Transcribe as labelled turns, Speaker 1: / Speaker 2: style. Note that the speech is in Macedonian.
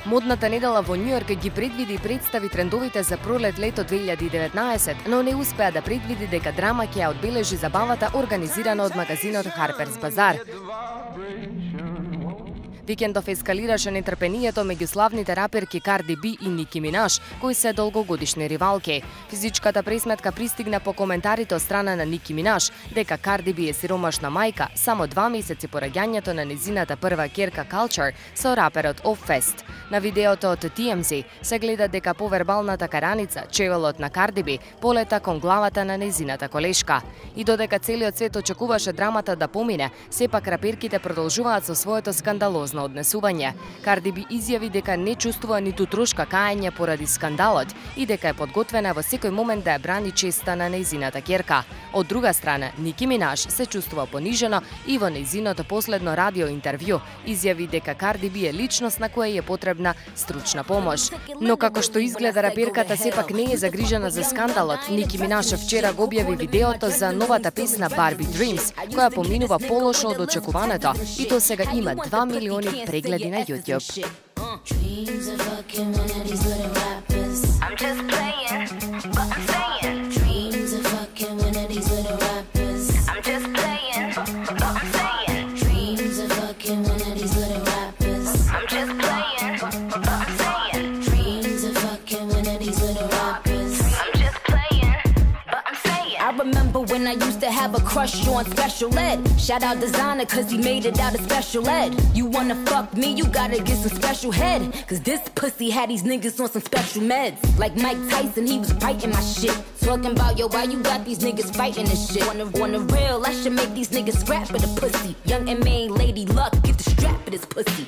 Speaker 1: Модната недела во Њујорк ги предвиди и представи трендовите за пролет лето 2019, но не успеа да предвиди дека драма ќе ја одбележи забавата организирана од магазинот Harper's Bazaar. Викендов ескалираше нетрпението меѓу славните раперки Cardi B и Nicki Minaj, кои се долгогодишни ривалки. Физичката пресметка пристигна по коментарите од страна на Nicki Minaj дека Cardi B е сиромашна мајка само 2 месеци по раѓањето на незината прва ќерка Culture со раперот Offest. На видеото од TMZ се гледа дека по вербалната караница чевелот на Cardi B полета кон главата на незината колешка. И додека целиот свет очекуваше драмата да помине, сепак раперките продолжуваат со своето скандалозно однесување. Cardi B изјави дека не чувствува ниту трошка каење поради скандалот и дека е подготвена во секој момент да ја брани честа на нејзината ќерка. Од друга страна, Nicki Minaj се чувствува понижена и во нејзиното последно радио интервју изјави дека Cardi B е личност на која е потребна стручна помош. Но како што изгледа, раперката сепак не е загрижена за скандалот. Nicki Minaj вчера го објави видеото за новата песна Barbie Dreams, која поминува полошо од очекуваното, и то сега има 2 милиони прегледи на YouTube.
Speaker 2: Remember when I used to have a crush on Special Ed. Shout out Designer cause he made it out of Special Ed. You wanna fuck me, you gotta get some special head, cause this pussy had these niggas on some special meds. Like Mike Tyson, he was biting my shit, talking about, yo, why you got these niggas fighting this shit. Wanna real, I should make these niggas scrap for the pussy. Young and main Lady Luck, get the strap for this pussy.